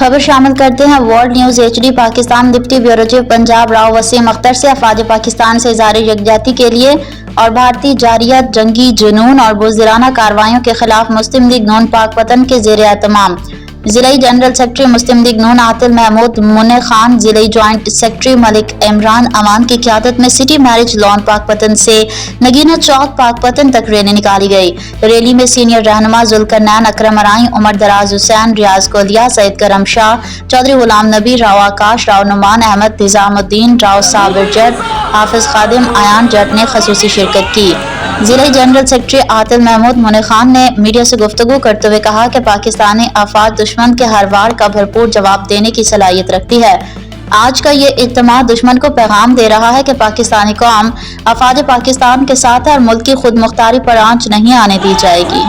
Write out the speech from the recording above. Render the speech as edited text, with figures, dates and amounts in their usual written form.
खबर शामिल करते हैं world news HD। Pakistan deputy bureau chief Punjab Rao Waseem Akhtar से अफवाज पाकिस्तान से इज़हार यकजहती के लिए और भारतीय जारियत, जंगी जुनून और बुज़दिलाना कार्रवाइयों के खिलाफ मुस्लिम लीग नून पाकपतन के ज़ेर एहतमाम ज़िलाई जनरल सेक्रेटरी मुस्लिम लीग नून आतिल महमूद मुन्ने खान, ज़िलाई जॉइंट सेक्रेटरी मलिक इमरान अमान की क़यादत में सिटी मैरिज लॉन पाकपतन से नगीना चौक पाकपतन तक रैली निकाली गई। रैली में सीनियर रहनुमा जुल्करनैन अकरम अराई, उमर दराज हुसैन, रियाज कोलिया, सैयद करम शाह, चौधरी गुलाम नबी, राव आकाश, राव नुमान अहमद, निजामुद्दीन, राव साबिर जट, हाफिज खादिम, आयान जट ने खसूसी शिरकत की। ज़िला जनरल सेक्रेटरी आतिल महमूद मुन्ने खान ने मीडिया से गुफ्तगू करते हुए कहा कि पाकिस्तानी अफवाज दुश्मन के हर वार का भरपूर जवाब देने की सलाहियत रखती है। आज का ये इज्तिमा दुश्मन को पैगाम दे रहा है कि पाकिस्तानी कौम अफवाज पाकिस्तान के साथ है और मुल्क की खुद मुख्तारी पर आंच नहीं आने दी जाएगी।